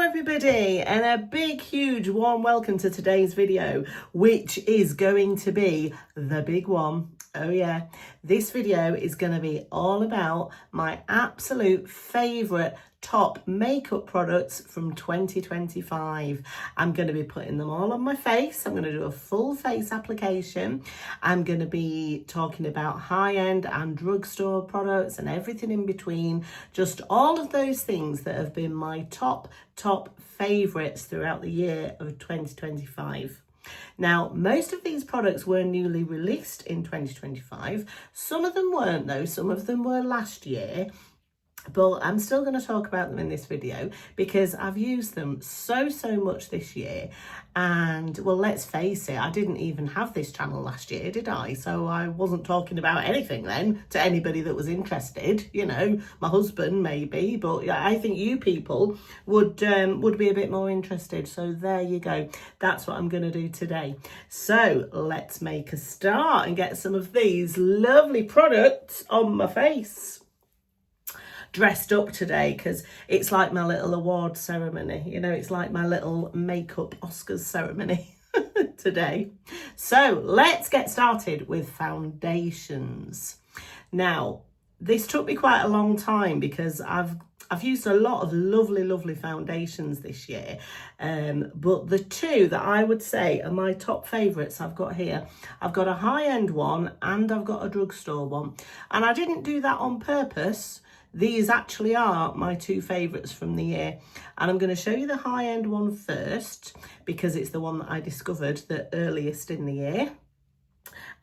everybody, and a big huge warm welcome to today's video, which is going to be the big one. Oh yeah, this video is going to be all about my absolute favourite top makeup products from 2025. I'm going to be putting them all on my face. I'm going to do a full face application. I'm going to be talking about high-end and drugstore products and everything in between. Just all of those things that have been my top favourites throughout the year of 2025. Now, most of these products were newly released in 2025. Some of them weren't though, some of them were last year. But I'm still going to talk about them in this video because I've used them so much this year. And well, let's face it, I didn't even have this channel last year, did I? So I wasn't talking about anything then to anybody that was interested. You know, my husband maybe, but I think you people would be a bit more interested. So there you go. That's what I'm going to do today. So let's make a start and get some of these lovely products on my face. Dressed up today because it's like my little award ceremony, you know, it's like my little makeup Oscars ceremony today. So let's get started with foundations. Now, this took me quite a long time because I've used a lot of lovely foundations this year, but the two that I would say are my top favourites I've got here. I've got a high-end one and I've got a drugstore one, and I didn't do that on purpose. These actually are my two favourites from the year, and I'm going to show you the high-end one first because it's the one that I discovered the earliest in the year,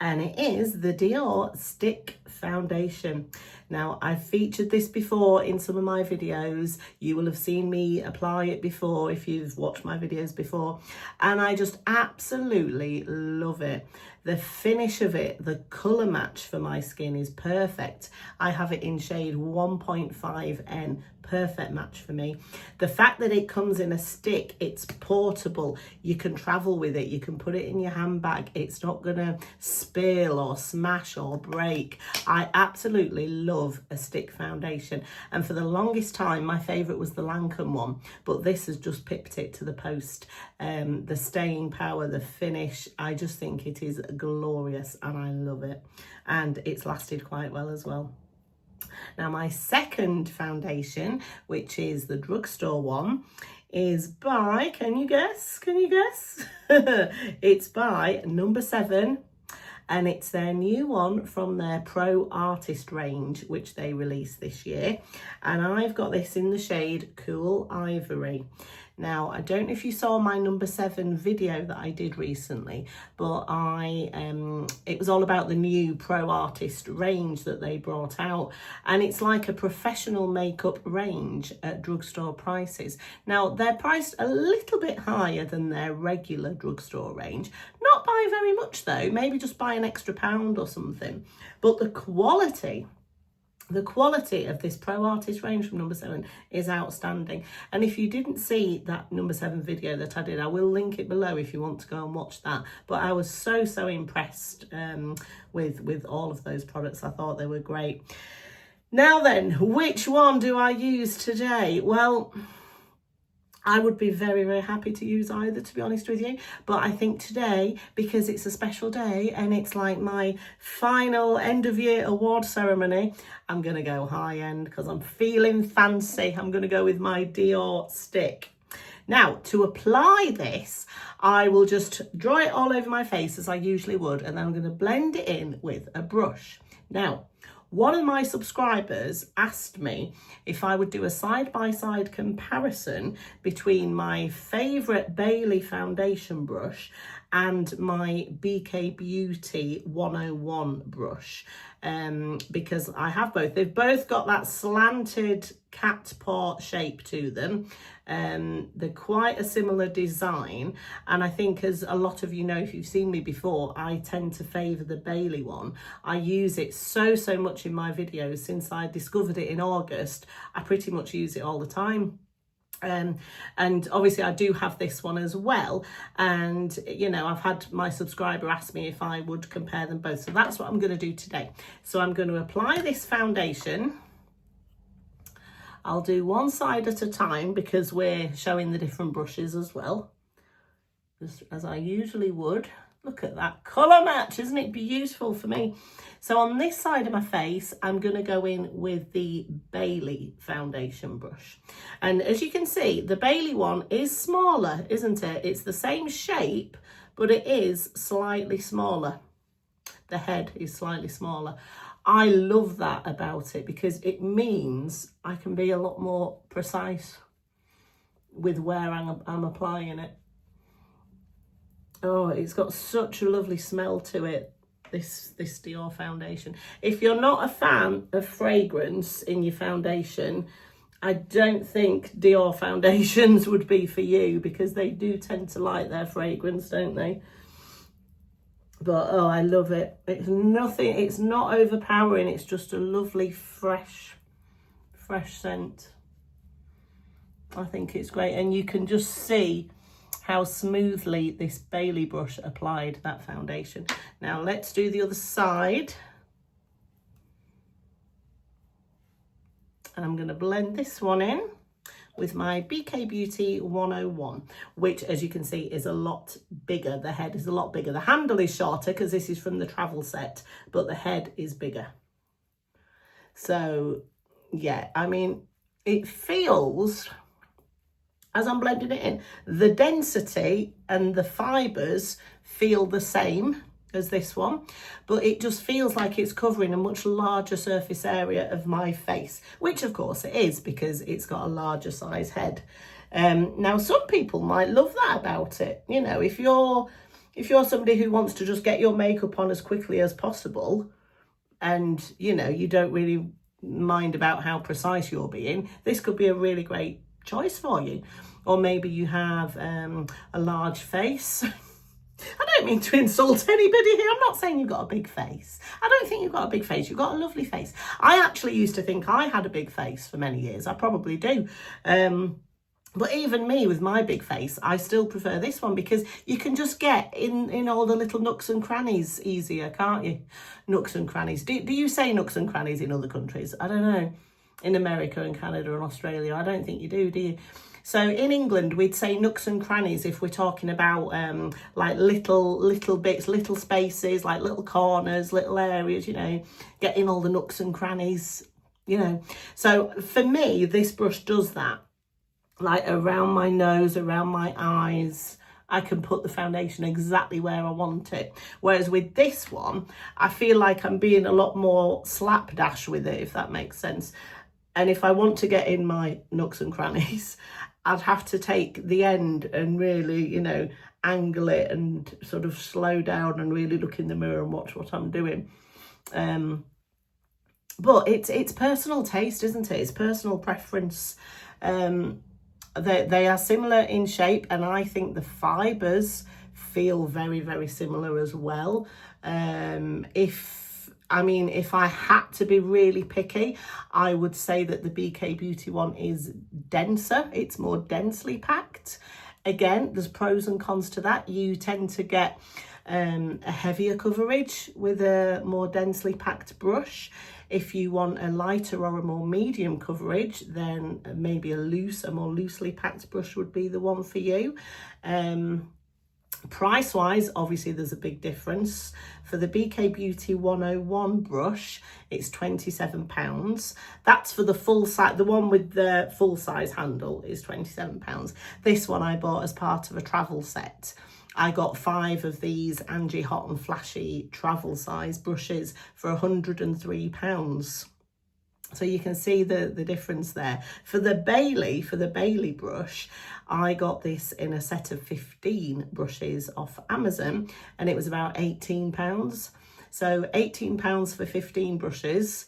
and it is the Dior Stick Foundation. Now, I've featured this before in some of my videos. You will have seen me apply it before if you've watched my videos before, and I just absolutely love it. The finish of it, the colour match for my skin is perfect. I have it in shade 1.5N, perfect match for me. The fact that it comes in a stick, it's portable. You can travel with it, you can put it in your handbag. It's not gonna spill or smash or break. I absolutely love a stick foundation. And for the longest time, my favourite was the Lancome one, but this has just pipped it to the post. The staying power, the finish, I just think it is glorious and I love it. And it's lasted quite well as well. Now, my second foundation, which is the drugstore one, is by, can you guess? It's by No7, and it's their new one from their Pro Artist range, which they released this year. And I've got this in the shade Cool Ivory. Now, I don't know if you saw my No7 video that I did recently, but it was all about the new Pro Artist range that they brought out. And it's like a professional makeup range at drugstore prices. Now, they're priced a little bit higher than their regular drugstore range. Not by very much though, maybe just by an extra £1 or something. But the quality of this Pro Artist range from No7 is outstanding. And if you didn't see that No7 video that I did, I will link it below if you want to go and watch that. But I was so impressed with all of those products. I thought they were great. Now then, which one do I use today? Well, I would be very happy to use either, to be honest with you. But I think today, because it's a special day and it's like my final end of year award ceremony, I'm going to go high end because I'm feeling fancy. I'm going to go with my Dior Stick. Now, to apply this, I will just draw it all over my face as I usually would, and then I'm going to blend it in with a brush. Now, one of my subscribers asked me if I would do a side-by-side comparison between my favourite Bailey foundation brush and my BK Beauty 101 brush, because I have both. They've both got that slanted cat paw shape to them. They're quite a similar design, and I think, as a lot of you know, if you've seen me before, I tend to favour the Bailey one. I use it so much in my videos. Since I discovered it in August, I pretty much use it all the time. And obviously I do have this one as well, and you know, I've had my subscriber ask me if I would compare them both, so that's what I'm going to do today. So I'm going to apply this foundation I'll do one side at a time because we're showing the different brushes as well, just as I usually would. Look at that colour match, isn't it beautiful for me? So on this side of my face, I'm going to go in with the Bailey foundation brush. And as you can see, the Bailey one is smaller, isn't it? It's the same shape, but it is slightly smaller. The head is slightly smaller. I love that about it because it means I can be a lot more precise with where I'm applying it. Oh, it's got such a lovely smell to it, this Dior foundation. If you're not a fan of fragrance in your foundation, I don't think Dior foundations would be for you because they do tend to like their fragrance, don't they? But oh, I love it. It's nothing, it's not overpowering. It's just a lovely, fresh scent. I think it's great. And you can just see how smoothly this Bailey brush applied that foundation. Now let's do the other side. And I'm going to blend this one in with my BK Beauty 101, which, as you can see, is a lot bigger. The head is a lot bigger. The handle is shorter because this is from the travel set, but the head is bigger. So yeah, I mean, it feels, as I'm blending it in, the density and the fibres feel the same as this one, but it just feels like it's covering a much larger surface area of my face, which of course it is because it's got a larger size head. Now some people might love that about it. You know, if you're somebody who wants to just get your makeup on as quickly as possible and, you know, you don't really mind about how precise you're being, this could be a really great choice for you. Or maybe you have a large face. I don't mean to insult anybody here. I'm not saying you've got a big face. I don't think you've got a big face. You've got a lovely face. I actually used to think I had a big face for many years. I probably do. But even me with my big face, I still prefer this one because you can just get in all the little nooks and crannies easier, can't you? Nooks and crannies. Do you say nooks and crannies in other countries? I don't know. In America and Canada and Australia, I don't think you do you? So in England, we'd say nooks and crannies if we're talking about like little bits, little spaces, like little corners, little areas, you know, getting all the nooks and crannies, you know. So for me, this brush does that, like around my nose, around my eyes. I can put the foundation exactly where I want it. Whereas with this one, I feel like I'm being a lot more slapdash with it, if that makes sense. And if I want to get in my nooks and crannies, I'd have to take the end and really, you know, angle it and sort of slow down and really look in the mirror and watch what I'm doing. But it's personal taste, isn't it? It's personal preference. They are similar in shape, and I think the fibres feel very, very similar as well. If I had to be really picky, I would say that the BK Beauty one is denser. It's more densely packed. Again, there's pros and cons to that. You tend to get a heavier coverage with a more densely packed brush. If you want a lighter or a more medium coverage, then maybe a more loosely packed brush would be the one for you. Price wise, obviously there's a big difference. For the BK Beauty 101 brush, it's £27. That's for the full size. The one with the full size handle is £27. This one I bought as part of a travel set. I got 5 of these Angie Hot and Flashy travel size brushes for £103. So you can see the difference there. For the Bailey brush, I got this in a set of 15 brushes off Amazon, and it was about £18. So £18 for 15 brushes,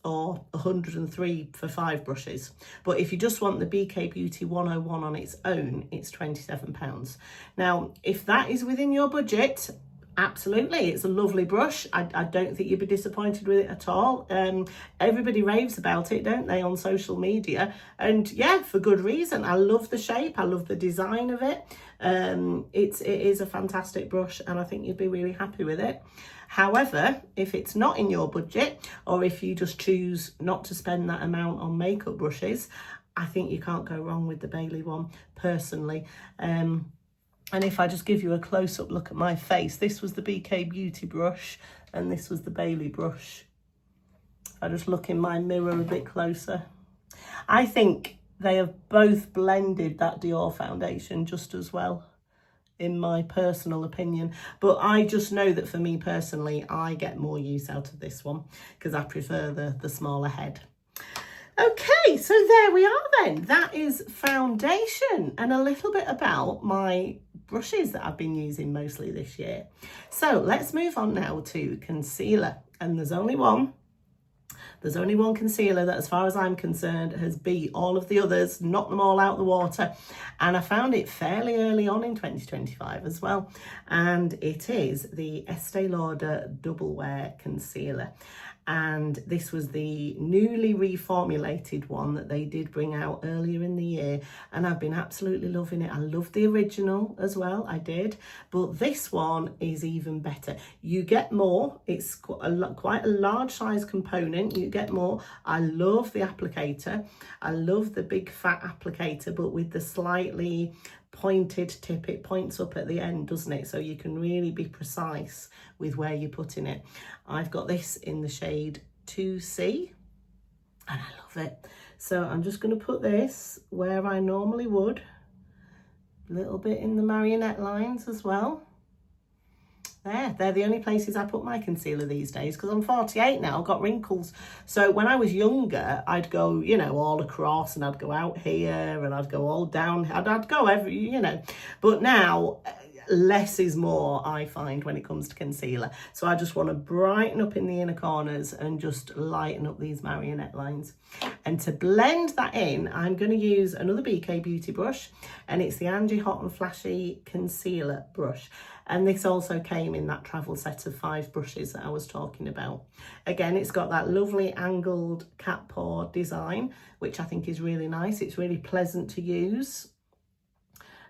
or 103 for 5 brushes. But if you just want the BK Beauty 101 on its own, it's £27. Now, if that is within your budget, Absolutely, it's a lovely brush. I don't think you'd be disappointed with it at all. Everybody raves about it, don't they, on social media? And yeah, for good reason. I love the shape, I love the design of it. It is a fantastic brush, and I think you'd be really happy with it. However, if it's not in your budget, or if you just choose not to spend that amount on makeup brushes, I think you can't go wrong with the Bailey one, personally. And if I just give you a close-up look at my face, this was the BK Beauty brush and this was the Bailey brush. If I just look in my mirror a bit closer, I think they have both blended that Dior foundation just as well, in my personal opinion. But I just know that for me personally, I get more use out of this one because I prefer the smaller head. Okay, so there we are then. That is foundation and a little bit about my brushes that I've been using mostly this year. So let's move on now to concealer. And there's only one concealer that, as far as I'm concerned, has beat all of the others, knocked them all out of the water. And I found it fairly early on in 2025 as well. And it is the Estee Lauder Double Wear Concealer. And this was the newly reformulated one that they did bring out earlier in the year, and I've been absolutely loving it. I love the original as well, I did, but this one is even better. You get more. It's quite a large size component. You get more. I love the applicator. I love the big fat applicator, but with the slightly pointed tip. It points up at the end, doesn't it? So you can really be precise with where you're putting it. I've got this in the shade 2C and I love it. So I'm just going to put this where I normally would, a little bit in the marionette lines as well. They're the only places I put my concealer these days, because I'm 48 now, I've got wrinkles. So when I was younger, I'd go, you know, all across, and I'd go out here and I'd go all down. I'd go every, you know. But now, less is more, I find, when it comes to concealer. So I just want to brighten up in the inner corners and just lighten up these marionette lines. And to blend that in, I'm going to use another BK Beauty brush, and it's the Angie Hot and Flashy Concealer brush. And this also came in that travel set of 5 brushes that I was talking about. Again, it's got that lovely angled cat paw design, which I think is really nice. It's really pleasant to use.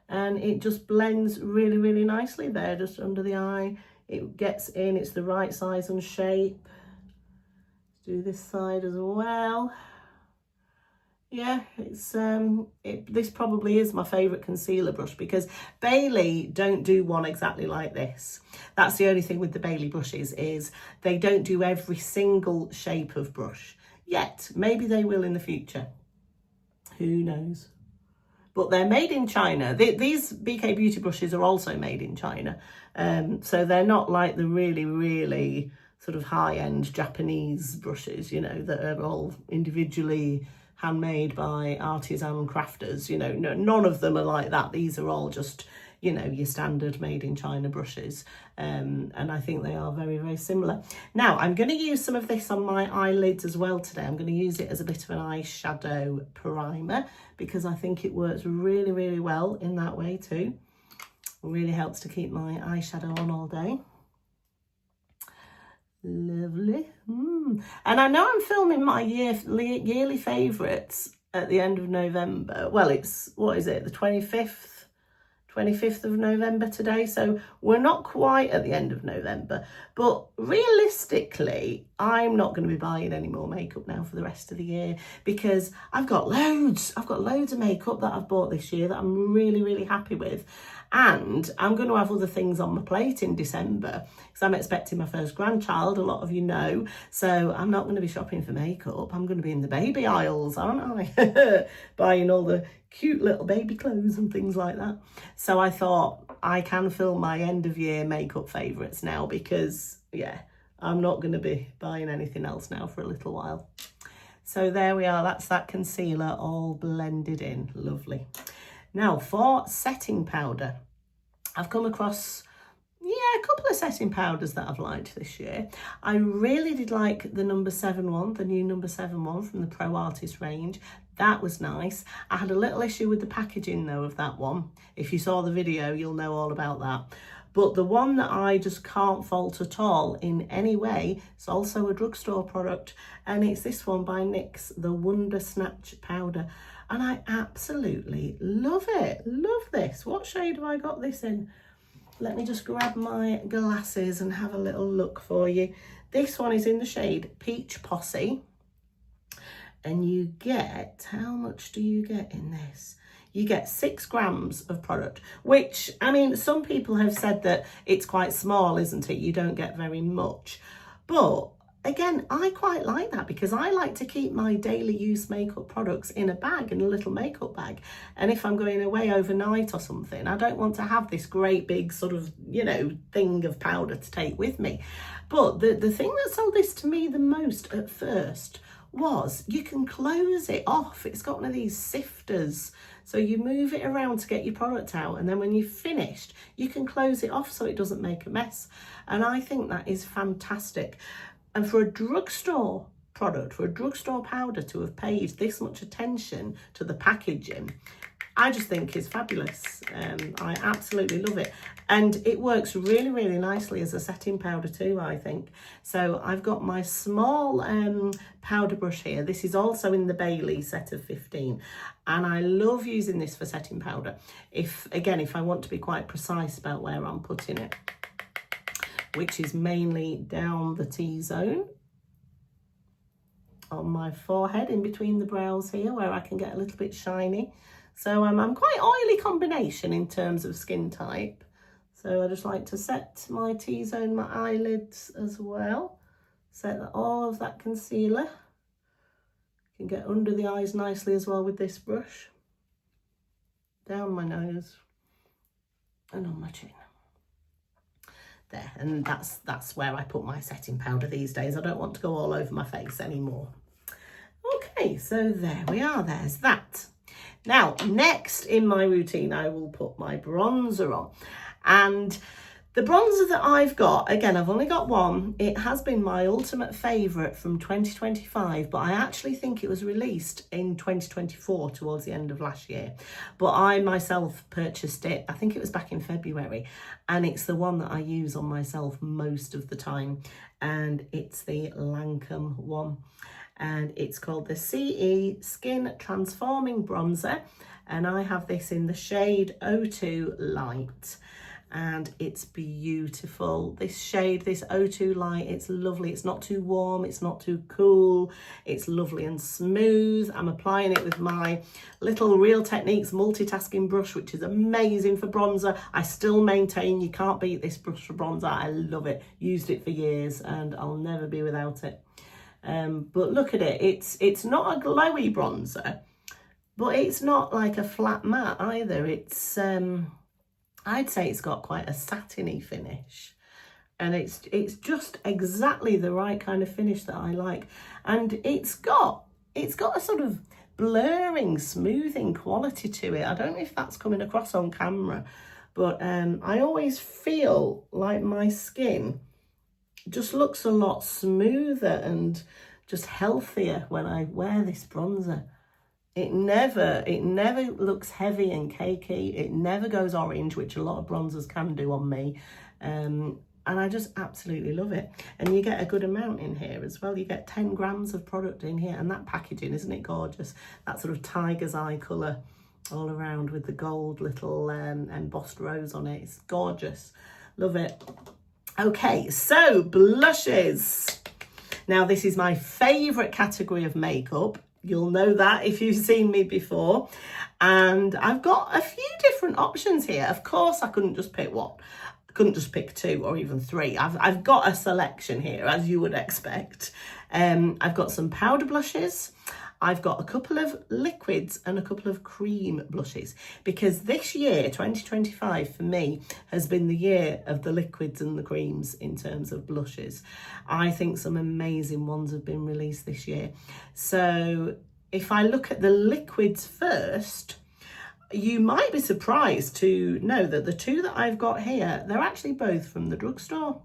And it just blends really, really nicely there, just under the eye. It gets in, it's the right size and shape. Let's do this side as well. Yeah, it's this probably is my favourite concealer brush, because Bailey don't do one exactly like this. That's the only thing with the Bailey brushes, is they don't do every single shape of brush yet. Maybe they will in the future. Who knows? But they're made in China. These BK Beauty brushes are also made in China. So they're not like the really, really sort of high-end Japanese brushes, you know, that are all individually handmade by artisan crafters. You know, none of them are like that. These are all just, you know, your standard made in China brushes. And I think they are very, very similar. Now, I'm going to use some of this on my eyelids as well today. I'm going to use it as a bit of an eyeshadow primer, because I think it works really, really well in that way too. It really helps to keep my eyeshadow on all day. Lovely. And I know I'm filming my yearly favourites at the end of November. Well, it's, what is it, the 25th of November today, so we're not quite at the end of November, but realistically I'm not going to be buying any more makeup now for the rest of the year, because I've got loads of makeup that I've bought this year that I'm really, really happy with. And I'm going to have other things on my plate in December, because I'm expecting my first grandchild, a lot of you know. So I'm not going to be shopping for makeup. I'm going to be in the baby aisles, aren't I? Buying all the cute little baby clothes and things like that. So I thought I can film my end of year makeup favourites now, because, yeah, I'm not going to be buying anything else now for a little while. So there we are. That's that concealer all blended in. Lovely. Now for setting powder, I've come across, a couple of setting powders that I've liked this year. I really did like the No7 one, the new No7 one from the Pro Artist range. That was nice. I had a little issue with the packaging though of that one. If you saw the video, you'll know all about that. But the one that I just can't fault at all in any way, it's also a drugstore product, and it's this one by NYX, the Wonder Snatch Powder. And I absolutely love it. Love this. What shade have I got this in? Let me just grab my glasses and have a little look for you. This one is in the shade Peach Posse. And you get, how much do you get in this? You get 6 grams of product, which, I mean, some people have said that it's quite small, isn't it? You don't get very much. But again, I quite like that because I like to keep my daily use makeup products in a bag, in a little makeup bag. And if I'm going away overnight or something, I don't want to have this great big sort of, you know, thing of powder to take with me. But the thing that sold this to me the most at first was you can close it off. It's got one of these sifters. So you move it around to get your product out, and then when you've finished, you can close it off so it doesn't make a mess. And I think that is fantastic. And for a drugstore product, for a drugstore powder to have paid this much attention to the packaging, I just think it's fabulous. I absolutely love it. And it works really, really nicely as a setting powder too, I think. So I've got my small powder brush here. This is also in the Bailey set of 15. And I love using this for setting powder. If I want to be quite precise about where I'm putting it, which is mainly down the T-zone on my forehead, in between the brows here, where I can get a little bit shiny. So I'm quite oily combination in terms of skin type. So I just like to set my T-zone, my eyelids as well. Set all of that concealer. You can get under the eyes nicely as well with this brush. Down my nose and on my chin. There, and that's where I put my setting powder these days. I don't want to go all over my face anymore. Okay, so there we are, there's that. Now, next in my routine, I will put my bronzer on. And the bronzer that I've got, again, I've only got one. It has been my ultimate favourite from 2025, but I actually think it was released in 2024 towards the end of last year. But I myself purchased it, I think it was back in February, and it's the one that I use on myself most of the time. And it's the Lancome one. And it's called the CE Skin Transforming Bronzer, and I have this in the shade 02 Light, and it's beautiful. This shade, this 02 Light, it's lovely. It's not too warm, it's not too cool, it's lovely and smooth. I'm applying it with my little Real Techniques multitasking brush, which is amazing for bronzer. I still maintain you can't beat this brush for bronzer. I love it, used it for years, and I'll never be without it. But look at it, it's not a glowy bronzer, but it's not like a flat matte either. It's I'd say it's got quite a satiny finish, and it's just exactly the right kind of finish that I like. And it's got a sort of blurring, smoothing quality to it. I don't know if that's coming across on camera, but I always feel like my skin just looks a lot smoother and just healthier when I wear this bronzer. It never looks heavy and cakey. It never goes orange, which a lot of bronzers can do on me. And I just absolutely love it. And you get a good amount in here as well. You get 10 grams of product in here, and that packaging, isn't it gorgeous? That sort of tiger's eye colour all around with the gold little embossed rose on it. It's gorgeous. Love it. Okay, so blushes. Now, this is my favourite category of makeup. You'll know that if you've seen me before. And I've got a few different options here. Of course, I couldn't just pick one. I couldn't just pick 2 or even 3. I've got a selection here, as you would expect. I've got some powder blushes. I've got a couple of liquids and a couple of cream blushes, because this year, 2025, for me, has been the year of the liquids and the creams in terms of blushes. I think some amazing ones have been released this year. So if I look at the liquids first, you might be surprised to know that the 2 that I've got here, they're actually both from the drugstore.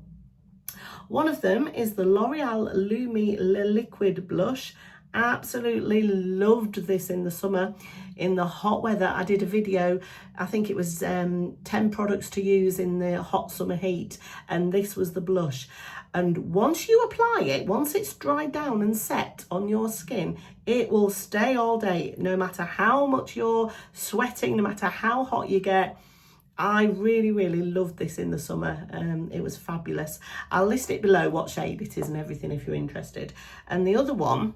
One of them is the L'Oreal Lumi Le Liquid Blush, absolutely loved this in the summer. In the hot weather, I did a video, I think it was 10 products to use in the hot summer heat, and this was the blush. And once you apply it, once it's dried down and set on your skin, it will stay all day, no matter how much you're sweating, no matter how hot you get. I really loved this in the summer. It was fabulous. I'll list it below what shade it is and everything if you're interested. And the other one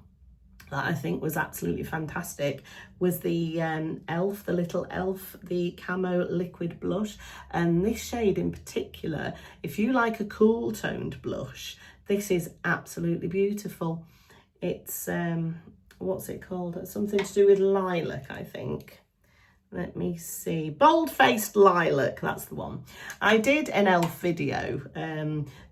that I think was absolutely fantastic was the e.l.f., the little e.l.f., the Camo Liquid Blush. And this shade in particular, if you like a cool toned blush, this is absolutely beautiful. It's, what's it called? Something to do with lilac, I think. Let me see. Bold Faced Lilac, that's the one. I did an e.l.f. video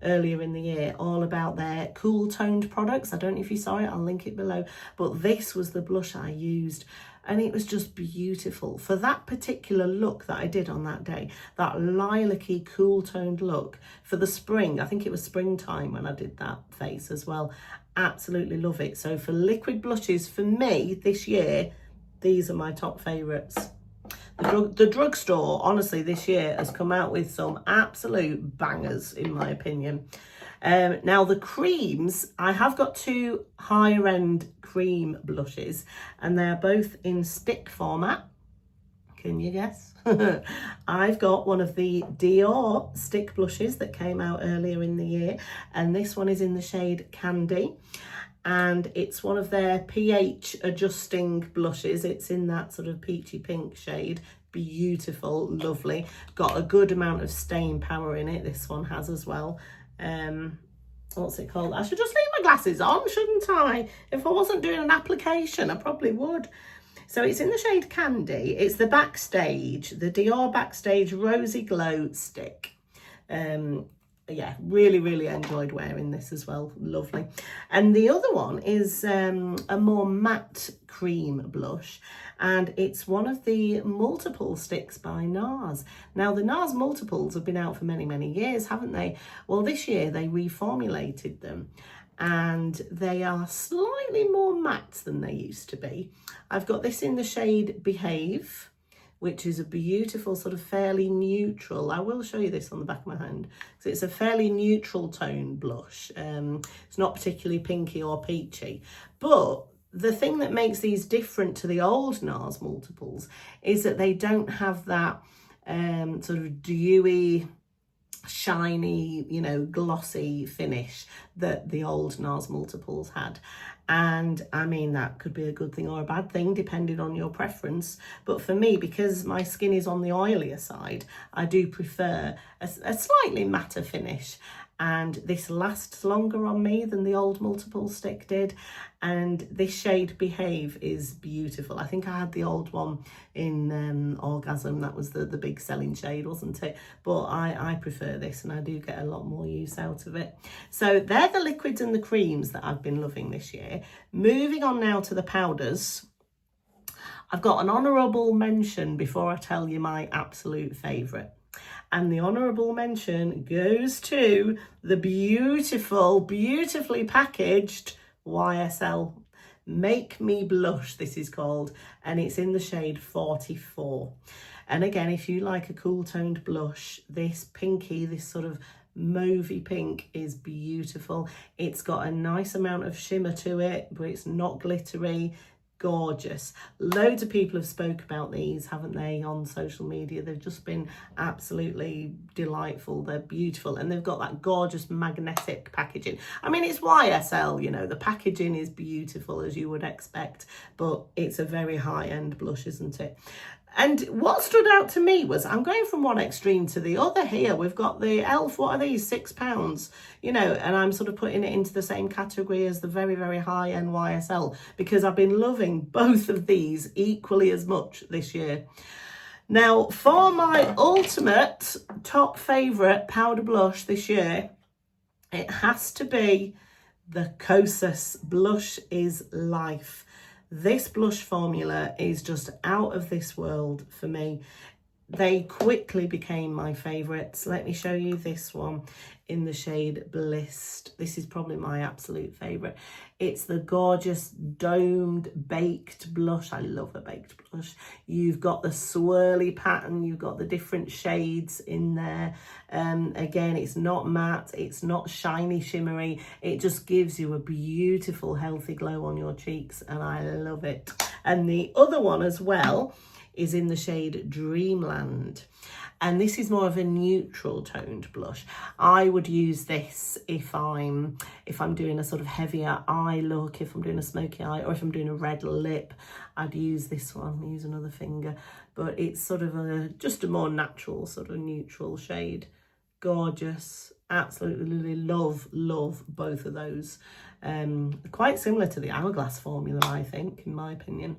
earlier in the year all about their cool toned products. I don't know if you saw it, I'll link it below. But this was the blush I used, and it was just beautiful. For that particular look that I did on that day, that lilac-y, cool toned look for the spring, I think it was springtime when I did that face as well. Absolutely love it. So for liquid blushes, for me this year, these are my top favourites. The drugstore, honestly, this year has come out with some absolute bangers, in my opinion. Now, the creams, I have got two higher end cream blushes, and they're both in stick format. Can you guess? I've got one of the Dior stick blushes that came out earlier in the year, and this one is in the shade Candy. And it's one of their pH adjusting blushes. It's in that sort of peachy pink shade. Beautiful, lovely. Got a good amount of stain power in it. This one has as well. What's it called? I should just leave my glasses on, shouldn't I? If I wasn't doing an application, I probably would. So it's in the shade Candy. It's the Backstage, the Dior Backstage Rosy Glow Stick. Yeah, really enjoyed wearing this as well. Lovely. And the other one is a more matte cream blush, and it's one of the multiple sticks by NARS. Now, the NARS multiples have been out for many years, haven't they? Well, this year they reformulated them, and they are slightly more matte than they used to be. I've got this in the shade Behave, which is a beautiful sort of fairly neutral. I will show you this on the back of my hand. So it's a fairly neutral tone blush. It's not particularly pinky or peachy. But the thing that makes these different to the old NARS multiples is that they don't have that sort of dewy, shiny, you know, glossy finish that the old NARS multiples had. And I mean, that could be a good thing or a bad thing depending on your preference, but for me, because my skin is on the oilier side, I do prefer a slightly matter finish, and this lasts longer on me than the old multiple stick did. And this shade Behave is beautiful. I think I had the old one in Orgasm. That was the big selling shade, wasn't it? But I prefer this, and I do get a lot more use out of it. So they're the liquids and the creams that I've been loving this year. Moving on now to the powders. I've got an honourable mention before I tell you my absolute favourite. And the honourable mention goes to the beautifully packaged YSL Make Me Blush, this is called, and it's in the shade 44. And again, if you like a cool toned blush, this pinky, this sort of mauvey pink is beautiful. It's got a nice amount of shimmer to it, but it's not glittery. Gorgeous. Loads of people have spoke about these, haven't they, on social media. They've just been absolutely delightful. They're beautiful, and they've got that gorgeous magnetic packaging. I mean, it's YSL, you know, the packaging is beautiful as you would expect, but it's a very high-end blush, isn't it? And what stood out to me was, I'm going from one extreme to the other here. We've got the e.l.f., what are these, £6, you know, and I'm sort of putting it into the same category as the very high-end YSL, because I've been loving both of these equally as much this year. Now, for my ultimate top favourite powder blush this year, it has to be the Kosas Blush is Life. This blush formula is just out of this world for me. they quickly became my favourites. Let me show you this one in the shade Blissed. This is probably my absolute favourite. It's the gorgeous domed baked blush. I love a baked blush. You've got the swirly pattern, you've got the different shades in there. Again, it's not matte, it's not shiny shimmery. It just gives you a beautiful healthy glow on your cheeks, and I love it. And the other one as well is in the shade Dreamland, and this is more of a neutral toned blush. I would use this if I'm doing a sort of heavier eye look, if I'm doing a smoky eye, or if I'm doing a red lip. I'd use this one, use another finger, but it's sort of just a more natural sort of neutral shade. Gorgeous, absolutely love both of those. Quite similar to the Hourglass formula, I think, in my opinion.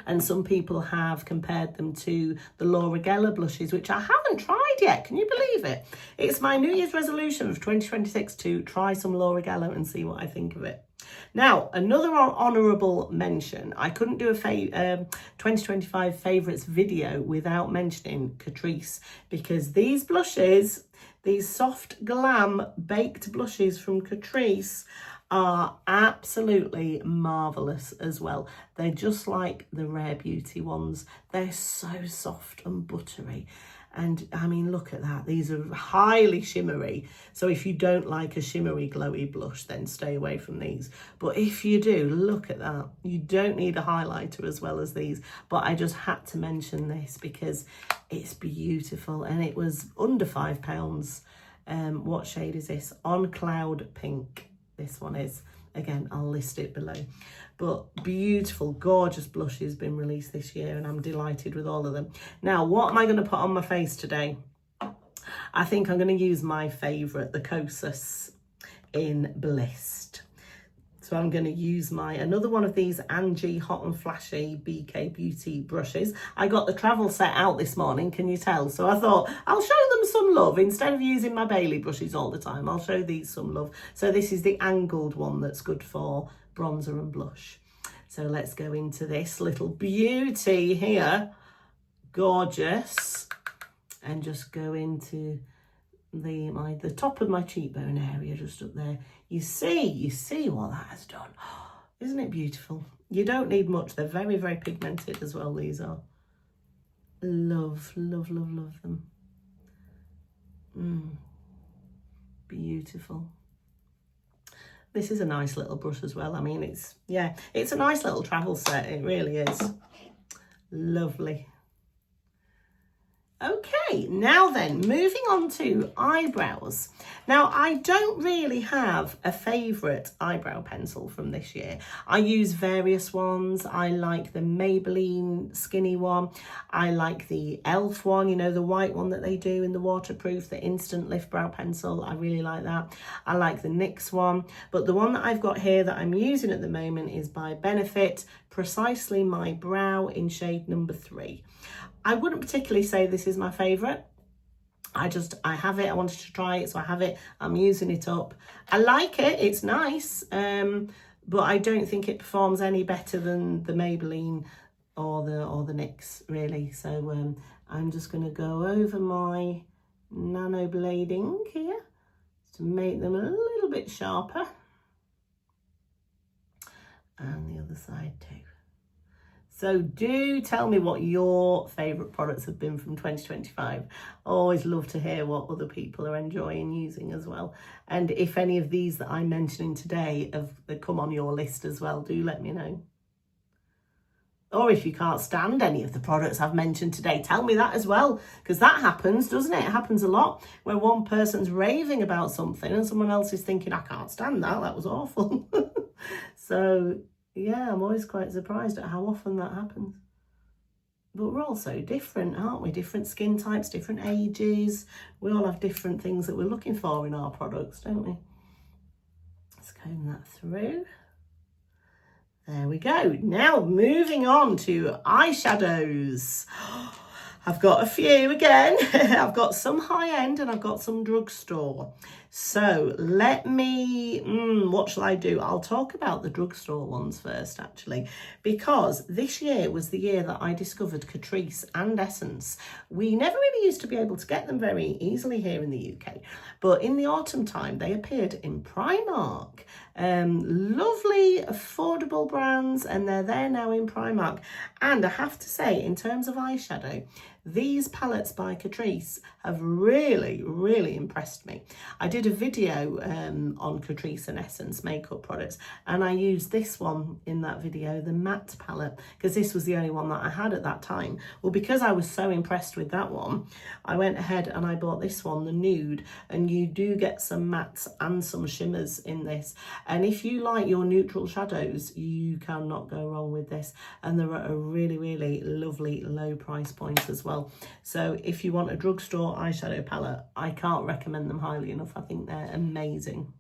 And some people have compared them to the Laura Geller blushes, which I haven't tried yet. Can you believe it? It's my New Year's resolution of 2026 to try some Laura Geller and see what I think of it. Now, another honourable mention. I couldn't do a 2025 favourites video without mentioning Catrice, because these blushes, these soft glam baked blushes from Catrice, are absolutely marvellous as well. They're just like the Rare Beauty ones. They're so soft and buttery. And I mean, look at that. These are highly shimmery. So if you don't like a shimmery, glowy blush, then stay away from these. But if you do, look at that. You don't need a highlighter as well as these. But I just had to mention this because it's beautiful. And it was under £5. What shade is this? On Cloud Pink. This one is. Again, I'll list it below. But beautiful, gorgeous blush has been released this year, and I'm delighted with all of them. Now, what am I going to put on my face today? I think I'm going to use my favourite, the Kosas in Blissed. So I'm going to use another one of these Angie Hot and Flashy BK Beauty brushes. I got the travel set out this morning, can you tell? So I thought I'll show them some love. Instead of using my Bailey brushes all the time, I'll show these some love. So this is the angled one that's good for bronzer and blush. So let's go into this little beauty here. Gorgeous. And just go into the top of my cheekbone area, just up there. You see what that has done. Isn't it beautiful? You don't need much. They're very, very pigmented as well, these are. Love them. Beautiful. This is a nice little brush as well. I mean, it's a nice little travel set. It really is. Lovely. Okay, now then, moving on to eyebrows. Now, I don't really have a favourite eyebrow pencil from this year. I use various ones. I like the Maybelline skinny one. I like the e.l.f. one, you know, the white one that they do in the waterproof, the instant lift brow pencil. I really like that. I like the NYX one. But the one that I've got here that I'm using at the moment is by Benefit, Precisely My Brow in shade number 3. I wouldn't particularly say this is my favourite. I have it, I wanted to try it, so I have it, I'm using it up. I like it, it's nice, but I don't think it performs any better than the Maybelline or the NYX, really. So I'm just going to go over my nano blading here to make them a little bit sharper. And the other side too. So do tell me what your favourite products have been from 2025. I always love to hear what other people are enjoying using as well. And if any of these that I'm mentioning today have come on your list as well, do let me know. Or if you can't stand any of the products I've mentioned today, tell me that as well. Because that happens, doesn't it? It happens a lot where one person's raving about something and someone else is thinking, I can't stand that, that was awful. So yeah, I'm always quite surprised at how often that happens. But we're all so different, aren't we? Different skin types, different ages. We all have different things that we're looking for in our products, don't we? Let's comb that through. There we go. Now moving on to eyeshadows. I've got a few again. I've got some high-end and I've got some drugstore. So let me, what shall I do? I'll talk about the drugstore ones first, actually, because this year was the year that I discovered Catrice and Essence. We never really used to be able to get them very easily here in the UK, but in the autumn time, they appeared in Primark. Lovely, affordable brands, and they're there now in Primark. And I have to say, in terms of eyeshadow, these palettes by Catrice have really, really impressed me. I did a video on Catrice and Essence makeup products, and I used this one in that video, the matte palette, because this was the only one that I had at that time. Well, because I was so impressed with that one, I went ahead and I bought this one, the nude, and you do get some mattes and some shimmers in this. And if you like your neutral shadows, you cannot go wrong with this. And they're at a really, really lovely low price point as well. So if you want a drugstore eyeshadow palette, I can't recommend them highly enough. I think they're amazing.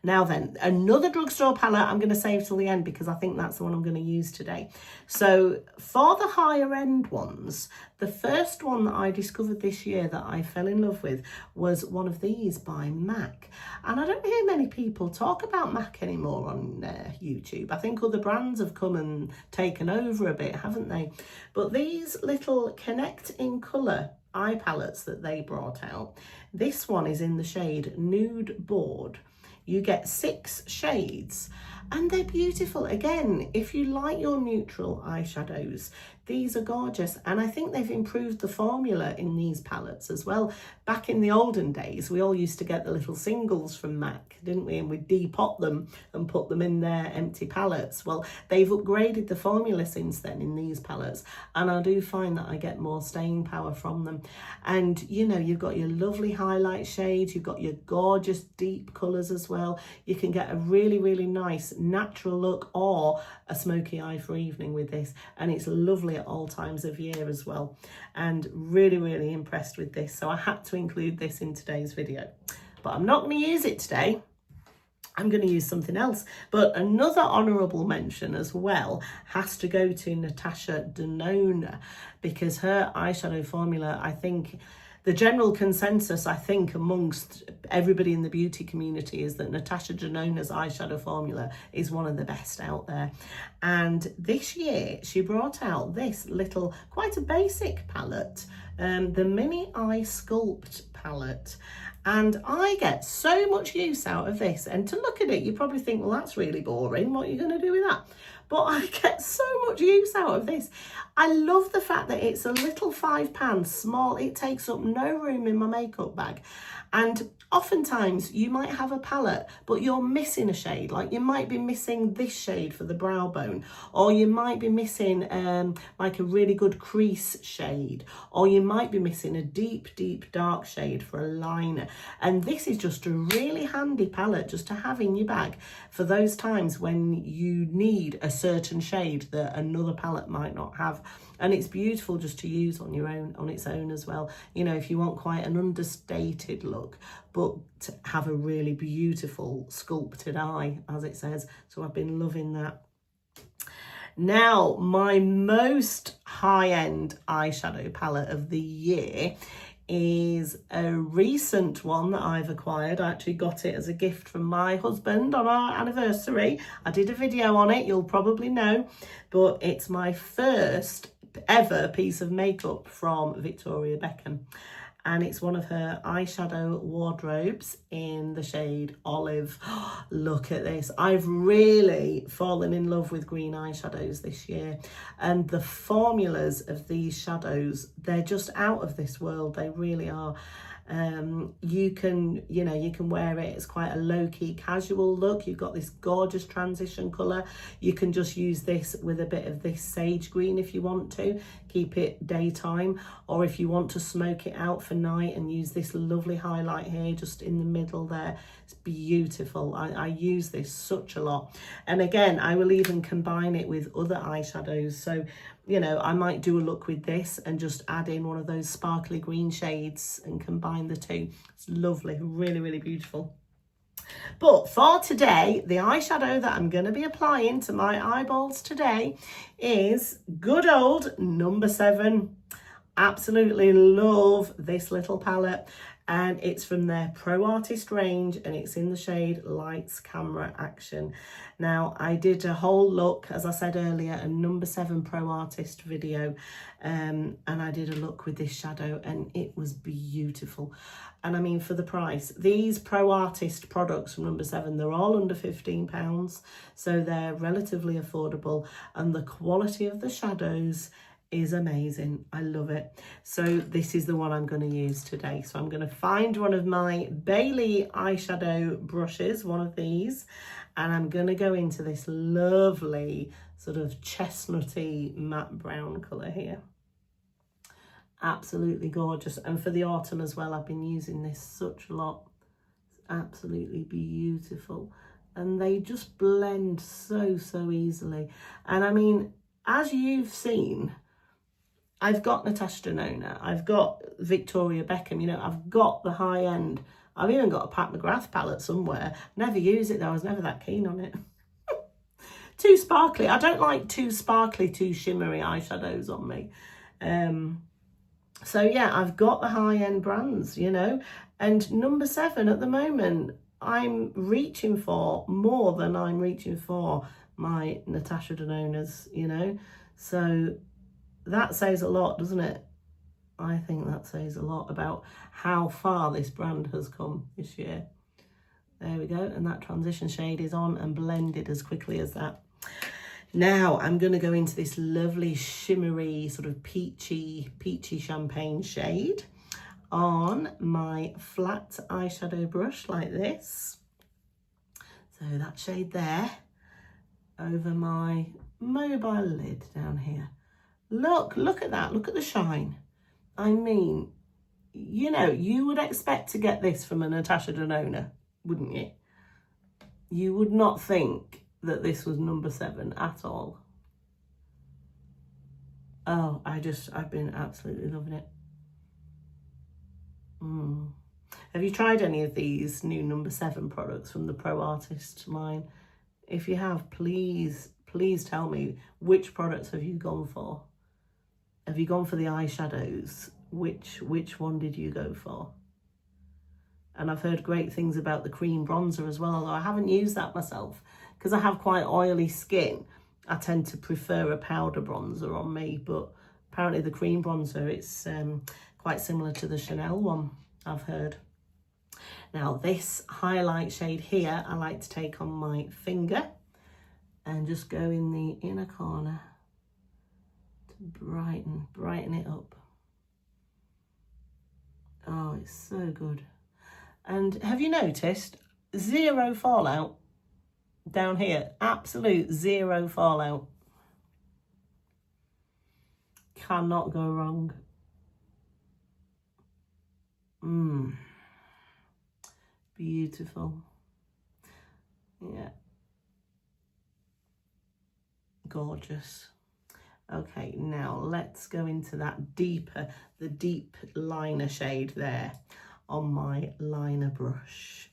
Now then, another drugstore palette I'm going to save till the end because I think that's the one I'm going to use today. So for the higher end ones, the first one that I discovered this year that I fell in love with was one of these by MAC. And I don't hear many people talk about MAC anymore on YouTube. I think other brands have come and taken over a bit, haven't they? But these little Connect in Colour eye palettes that they brought out, this one is in the shade Nude Board. You get 6 shades and they're beautiful. Again, if you like your neutral eyeshadows, these are gorgeous. And I think they've improved the formula in these palettes as well. Back in the olden days, we all used to get the little singles from MAC, didn't we? And we'd depot them and put them in their empty palettes. Well, they've upgraded the formula since then in these palettes. And I do find that I get more staying power from them. And, you know, you've got your lovely highlight shades. You've got your gorgeous deep colours as well. You can get a really, really nice natural look or a smoky eye for evening with this. And it's lovely at all times of year as well, and really, really impressed with this. So I had to include this in today's video, but I'm not going to use it today. I'm going to use something else. But another honourable mention as well has to go to Natasha Denona, because her eyeshadow formula, I think, the general consensus, I think, amongst everybody in the beauty community is that Natasha Denona's eyeshadow formula is one of the best out there. And this year, she brought out this little, quite a basic palette, the Mini Eye Sculpt palette. And I get so much use out of this. And to look at it, you probably think, well, that's really boring. What are you going to do with that? But I get so much use out of this. I love the fact that it's a little 5-pan, small. It takes up no room in my makeup bag. And oftentimes you might have a palette, but you're missing a shade. Like you might be missing this shade for the brow bone, or you might be missing like a really good crease shade, or you might be missing a deep, deep dark shade for a liner. And this is just a really handy palette just to have in your bag for those times when you need a certain shade that another palette might not have. And it's beautiful just to use on your own, on its own as well. You know, if you want quite an understated look, but to have a really beautiful sculpted eye, as it says. So I've been loving that. Now, my most high-end eyeshadow palette of the year is a recent one that I've acquired. I actually got it as a gift from my husband on our anniversary. I did a video on it, you'll probably know, but it's my first ever piece of makeup from Victoria Beckham. And it's one of her eyeshadow wardrobes in the shade Olive. Look at this. I've really fallen in love with green eyeshadows this year. And the formulas of these shadows, they're just out of this world. They really are. You can wear it. It's quite a low-key casual look. You've got this gorgeous transition colour. You can just use this with a bit of this sage green if you want to. Keep it daytime, or if you want to smoke it out for night and use this lovely highlight here just in the middle there. It's beautiful. I use this such a lot. And again, I will even combine it with other eyeshadows. So, you know, I might do a look with this and just add in one of those sparkly green shades and combine the two. It's lovely, really, really beautiful. But for today, the eyeshadow that I'm going to be applying to my eyeballs today is good old No7. Absolutely love this little palette. and it's from their Pro Artist range, and it's in the shade Lights, Camera, Action. Now, I did a whole look, as I said earlier, a No7 Pro Artist video, and I did a look with this shadow, and it was beautiful. And I mean, for the price, these Pro Artist products from No7, they're all under £15, so they're relatively affordable, and the quality of the shadows is amazing. I love it. So this is the one I'm going to use today. So I'm going to find one of my Bailey eyeshadow brushes, one of these, and I'm going to go into this lovely sort of chestnutty matte brown colour here. Absolutely gorgeous. And for the autumn as well, I've been using this such a lot. It's absolutely beautiful. And they just blend so easily. And I mean, as you've seen, I've got Natasha Denona, I've got Victoria Beckham, you know, I've got the high end. I've even got a Pat McGrath palette somewhere. Never use it though, I was never that keen on it. Too sparkly. I don't like too sparkly, too shimmery eyeshadows on me. So yeah, I've got the high end brands, you know, and No7 at the moment, I'm reaching for more than I'm reaching for my Natasha Denona's, you know, so that says a lot, doesn't it? I think that says a lot about how far this brand has come this year. There we go. And that transition shade is on and blended as quickly as that. Now I'm going to go into this lovely shimmery sort of peachy champagne shade on my flat eyeshadow brush like this. So that shade there over my mobile lid down here. Look at that, look at the shine. I mean, you know, you would expect to get this from a Natasha Denona, wouldn't you? You would not think that this was No7 at all. Oh, I've been absolutely loving it. Have you tried any of these new No7 products from the Pro Artist line? If you have, please tell me, which products have you gone for? Have you gone for the eyeshadows? Which one did you go for? And I've heard great things about the cream bronzer as well, although I haven't used that myself. Because I have quite oily skin, I tend to prefer a powder bronzer on me, but apparently the cream bronzer, it's quite similar to the Chanel one, I've heard. Now this highlight shade here, I like to take on my finger and just go in the inner corner to brighten it up. Oh, it's so good. And have you noticed, zero fallout down here? Absolute zero fallout. Cannot go wrong. Beautiful. Yeah. Gorgeous. Okay, now let's go into that deeper, the deep liner shade there on my liner brush.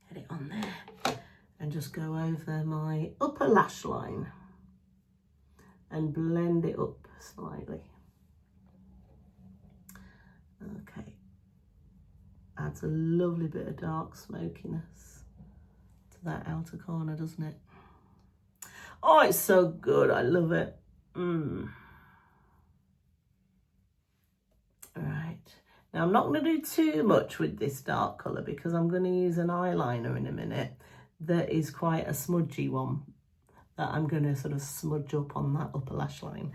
Get it on there and just go over my upper lash line and blend it up slightly. Okay, adds a lovely bit of dark smokiness to that outer corner, doesn't it? Oh, it's so good. I love it. Right. Now, I'm not going to do too much with this dark colour because I'm going to use an eyeliner in a minute that is quite a smudgy one that I'm going to sort of smudge up on that upper lash line.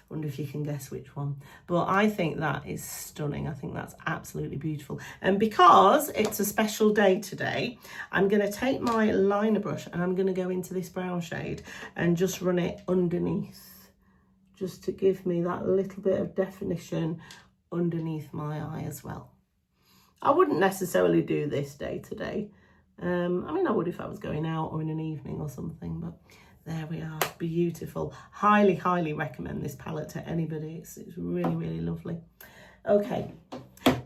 Wonder if you can guess which one. But I think that is stunning. I think that's absolutely beautiful. And because it's a special day today, I'm going to take my liner brush and I'm going to go into this brown shade and just run it underneath, just to give me that little bit of definition underneath my eye as well. I wouldn't necessarily do this day today. I mean, I would if I was going out or in an evening or something, but there we are. Beautiful. Highly recommend this palette to anybody. It's really lovely. Okay,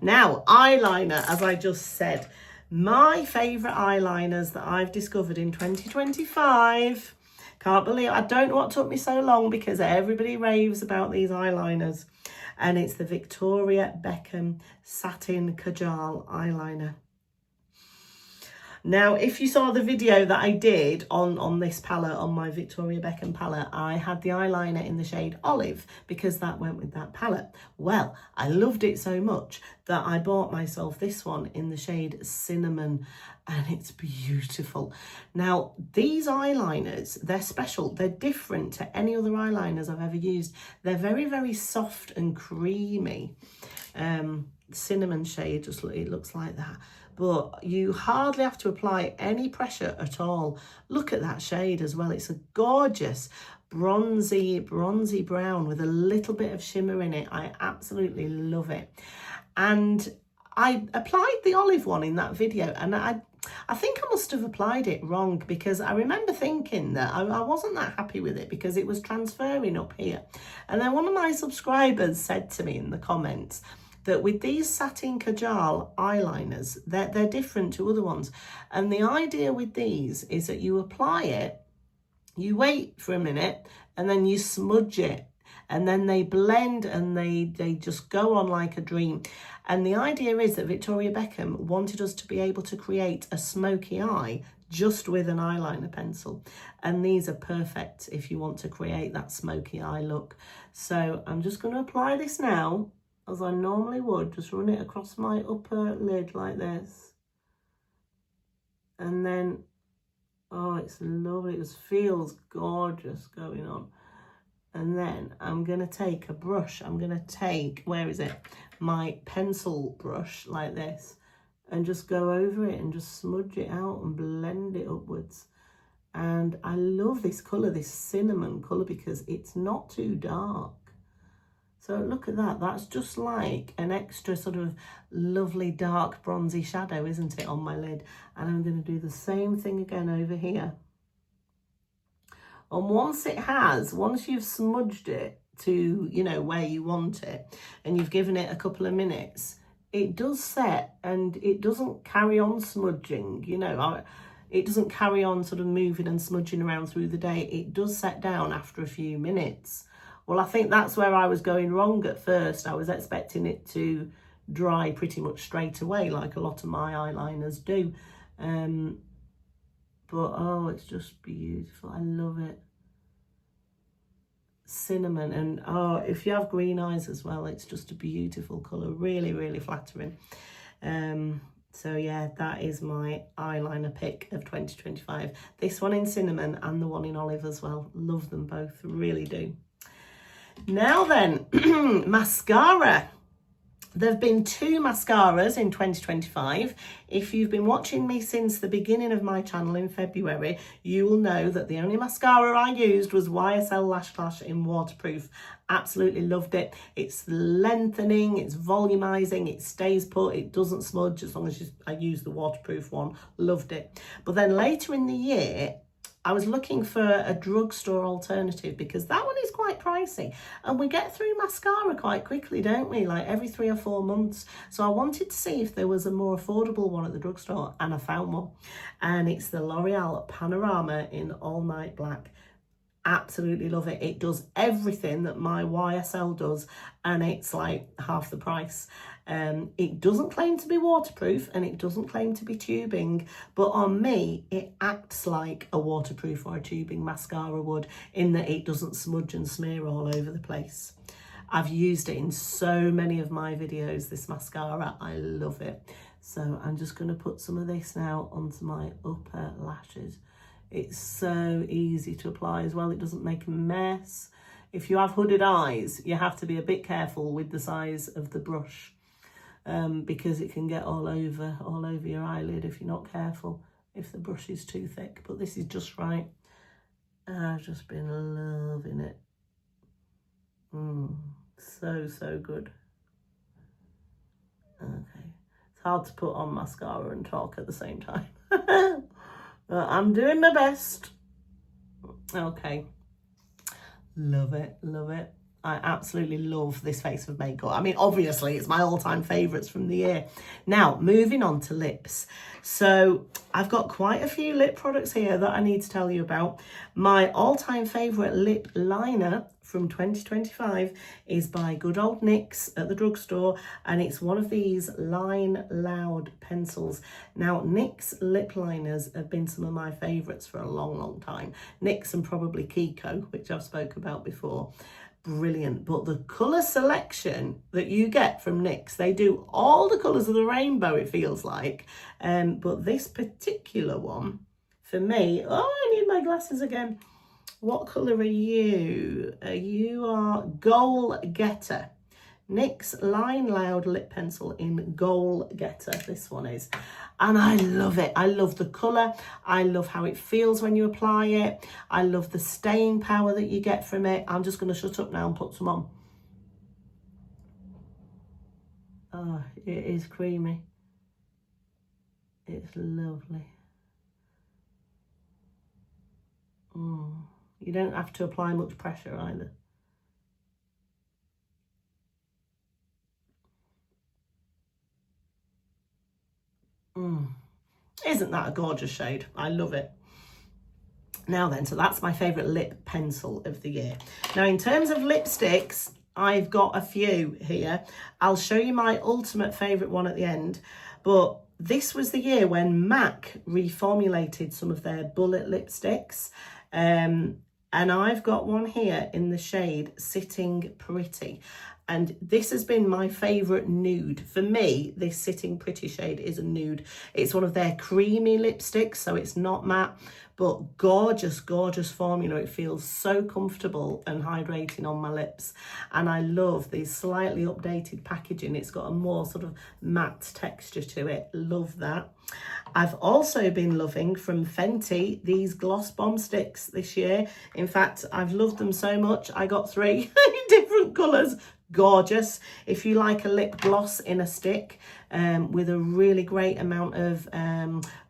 now eyeliner, as I just said, my favourite eyeliners that I've discovered in 2025. Can't believe, I don't know what took me so long because everybody raves about these eyeliners. And it's the Victoria Beckham Satin Kajal Eyeliner. Now, if you saw the video that I did on this palette, on my Victoria Beckham palette, I had the eyeliner in the shade Olive because that went with that palette. Well, I loved it so much that I bought myself this one in the shade Cinnamon, and it's beautiful. Now, these eyeliners, they're special. They're different to any other eyeliners I've ever used. They're very, very soft and creamy. Cinnamon shade, just it looks like that. But you hardly have to apply any pressure at all. Look at that shade as well. It's a gorgeous bronzy brown with a little bit of shimmer in it. I absolutely love it. And I applied the olive one in that video, and I think I must have applied it wrong because I remember thinking that I wasn't that happy with it because it was transferring up here. And then one of my subscribers said to me in the comments that with these satin kajal eyeliners, they're different to other ones. And the idea with these is that you apply it, you wait for a minute, and then you smudge it. And then they blend and they just go on like a dream. And the idea is that Victoria Beckham wanted us to be able to create a smoky eye just with an eyeliner pencil. And these are perfect if you want to create that smoky eye look. So I'm just going to apply this now, as I normally would, just run it across my upper lid like this. And then, oh, it's lovely. It just feels gorgeous going on. And then I'm going to take a brush. I'm going to take, where is it? My pencil brush like this. And just go over it and just smudge it out and blend it upwards. And I love this colour, this cinnamon colour, because it's not too dark. So look at that, that's just like an extra sort of lovely dark bronzy shadow, isn't it, on my lid? And I'm going to do the same thing again over here. And once you've smudged it to, you know, where you want it, and you've given it a couple of minutes, it does set and it doesn't carry on smudging, you know, it doesn't carry on sort of moving and smudging around through the day. It does set down after a few minutes. Well, I think that's where I was going wrong at first. I was expecting it to dry pretty much straight away, like a lot of my eyeliners do. But, oh, it's just beautiful. I love it. Cinnamon. And, oh, if you have green eyes as well, it's just a beautiful colour. Really, really flattering. So, yeah, that is my eyeliner pick of 2025. This one in cinnamon and the one in olive as well. Love them both. Really do. Now then, mascara. There have been 2 mascaras in 2025. If you've been watching me since the beginning of my channel in February, you will know that the only mascara I used was YSL Lash Clash in waterproof. Absolutely loved it. It's lengthening, it's volumizing, it stays put, it doesn't smudge as long as I use the waterproof one. Loved it. But then later in the year, I was looking for a drugstore alternative because that one is quite pricey, and we get through mascara quite quickly, don't we? Like every 3 or 4 months. So I wanted to see if there was a more affordable one at the drugstore, and I found one. And it's the L'Oreal Panorama in All Night Black. Absolutely love it. It does everything that my YSL does, and it's like half the price. It doesn't claim to be waterproof and it doesn't claim to be tubing, but on me it acts like a waterproof or a tubing mascara would, in that it doesn't smudge and smear all over the place. I've used it in so many of my videos, this mascara. I love it. So I'm just going to put some of this now onto my upper lashes. It's so easy to apply as well. It doesn't make a mess. If you have hooded eyes, you have to be a bit careful with the size of the brush, because it can get all over your eyelid if you're not careful, if the brush is too thick. But this is just right. I've just been loving it. So good. Okay, it's hard to put on mascara and talk at the same time. I'm doing my best. Okay, love it, love it. I absolutely love this face of makeup. I mean, obviously, it's my all-time favourites from the year. Now, moving on to lips. So, I've got quite a few lip products here that I need to tell you about. My all-time favourite lip liner from 2025 is by good old NYX at the drugstore, and it's one of these Line Loud pencils. Now, NYX lip liners have been some of my favourites for a long, long time. NYX and probably Kiko, which I've spoke about before. Brilliant. But the colour selection that you get from NYX, they do all the colours of the rainbow, it feels like. But this particular one, for me, oh, I need my glasses again. What colour are you? You are Goal Getter. NYX Line Loud lip pencil in Goal Getter, this one is. And I love it. I love the colour. I love how it feels when you apply it. I love the staying power that you get from it. I'm just going to shut up now and put some on. Oh, it is creamy. It's lovely. You don't have to apply much pressure either. Isn't that a gorgeous shade? I love it. Now then, so that's my favourite lip pencil of the year. Now, in terms of lipsticks, I've got a few here. I'll show you my ultimate favourite one at the end. But this was the year when MAC reformulated some of their bullet lipsticks. And I've got one here in the shade Sitting Pretty. And this has been my favourite nude. For me, this Sitting Pretty shade is a nude. It's one of their creamy lipsticks, so it's not matte, but gorgeous, gorgeous formula. It feels so comfortable and hydrating on my lips. And I love the slightly updated packaging. It's got a more sort of matte texture to it. Love that. I've also been loving from Fenty these Gloss Bomb sticks this year. In fact, I've loved them so much. I got 3 different colours. Gorgeous. If you like a lip gloss in a stick with a really great amount of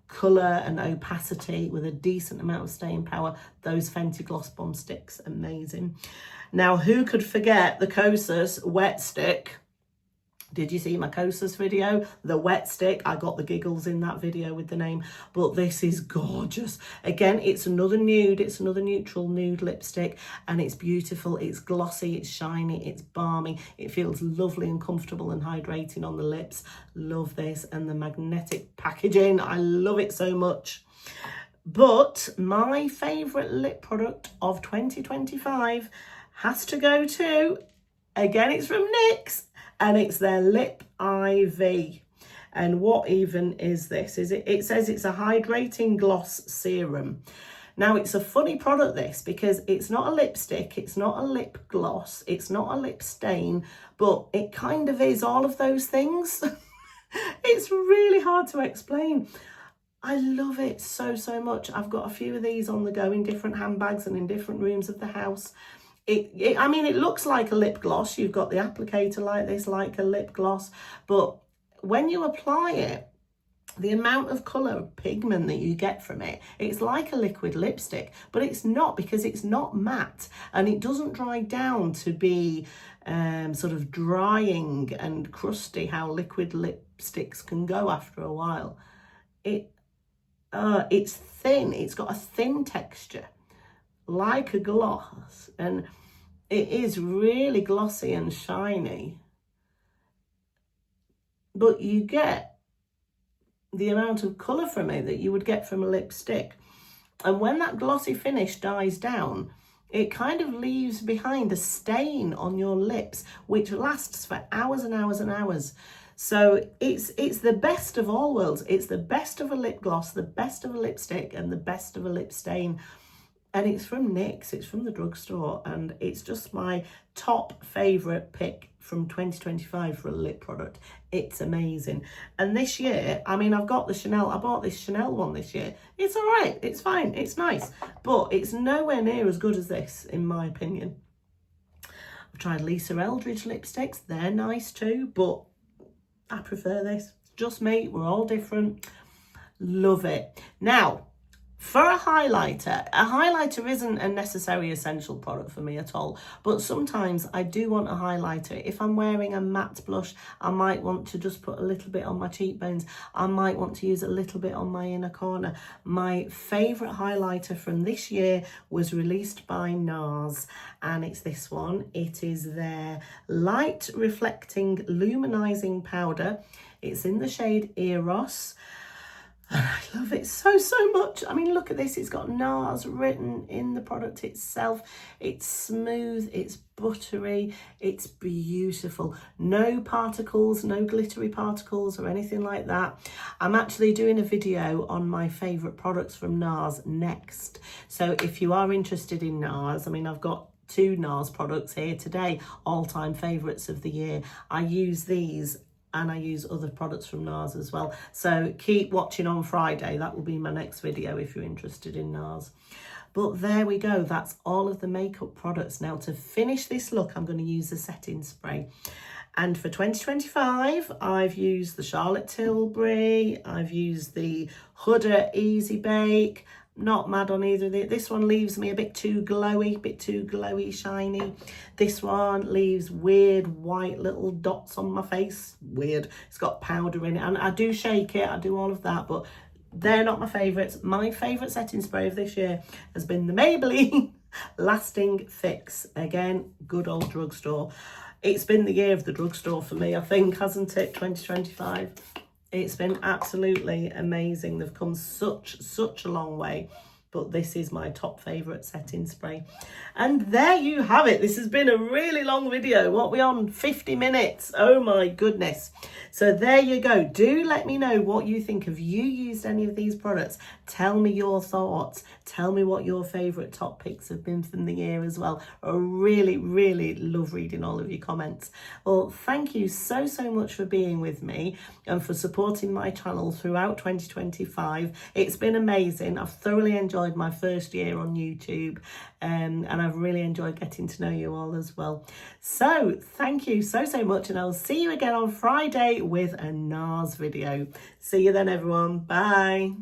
colour and opacity with a decent amount of staying power, those Fenty Gloss Bomb sticks, amazing. Now, who could forget the Kosas wet stick? Did you see my Kosas video? The wet stick. I got the giggles in that video with the name, but this is gorgeous. Again, it's another nude. It's another neutral nude lipstick, and it's beautiful. It's glossy, it's shiny, it's balmy. It feels lovely and comfortable and hydrating on the lips. Love this. And the magnetic packaging, I love it so much. But my favourite lip product of 2025 has to go to, again, it's from NYX. And it's their Lip IV. And what even is this? It says it's a hydrating gloss serum. Now, it's a funny product, this, because it's not a lipstick, it's not a lip gloss, it's not a lip stain, but it kind of is all of those things. It's really hard to explain. I love it so, so much. I've got a few of these on the go in different handbags and in different rooms of the house. I mean, it looks like a lip gloss. You've got the applicator like this, like a lip gloss. But when you apply it, the amount of colour pigment that you get from it, it's like a liquid lipstick. But it's not, because it's not matte. And it doesn't dry down to be sort of drying and crusty, how liquid lipsticks can go after a while. It's thin. It's got a thin texture, like a gloss, and it is really glossy and shiny, but you get the amount of colour from it that you would get from a lipstick. And when that glossy finish dies down, it kind of leaves behind a stain on your lips, which lasts for hours and hours and hours. So it's the best of all worlds. It's the best of a lip gloss, the best of a lipstick, and the best of a lip stain. And it's from NYX, it's from the drugstore, and it's just my top favourite pick from 2025 for a lip product. It's amazing. And this year, I mean, I've got the Chanel, I bought this Chanel one this year. It's all right, it's fine, it's nice, but it's nowhere near as good as this, in my opinion. I've tried Lisa Eldridge lipsticks, they're nice too, but I prefer this. Just me, we're all different. Love it. Now, For a highlighter isn't a necessary essential product for me at all, but sometimes I do want a highlighter. If I'm wearing a matte blush, I might want to just put a little bit on my cheekbones. I might want to use a little bit on my inner corner. My favourite highlighter from this year was released by NARS, and it's this one. It is their Light Reflecting Luminizing Powder. It's in the shade Eros. I love it so much. I mean, look at this. It's got NARS written in the product itself. It's smooth, it's buttery, it's beautiful. No particles, no glittery particles or anything like that. I'm actually doing a video on my favourite products from NARS next. So if you are interested in NARS, I mean, I've got 2 NARS products here today, all-time favourites of the year. I use these and I use other products from NARS as well. So keep watching on Friday. That will be my next video if you're interested in NARS. But there we go. That's all of the makeup products. Now to finish this look, I'm going to use the setting spray. And for 2025, I've used the Charlotte Tilbury. I've used the Huda Easy Bake. Not mad on either of these. This one leaves me a bit too glowy, shiny. This one leaves weird white little dots on my face. Weird. It's got powder in it. And I do shake it. I do all of that. But they're not my favourites. My favourite setting spray of this year has been the Maybelline Lasting Fix. Again, good old drugstore. It's been the year of the drugstore for me, I think, hasn't it? 2025. It's been absolutely amazing. They've come such a long way. But this is my top favourite setting spray. And there you have it. This has been a really long video. What are we on? 50 minutes. Oh my goodness. So there you go. Do let me know what you think. Have you used any of these products? Tell me your thoughts. Tell me what your favourite top picks have been from the year as well. I really love reading all of your comments. Well, thank you so much for being with me and for supporting my channel throughout 2025. It's been amazing. I've thoroughly enjoyed my first year on YouTube, and I've really enjoyed getting to know you all as well. So thank you so much, and I'll see you again on Friday with a NARS video. See you then, everyone. Bye.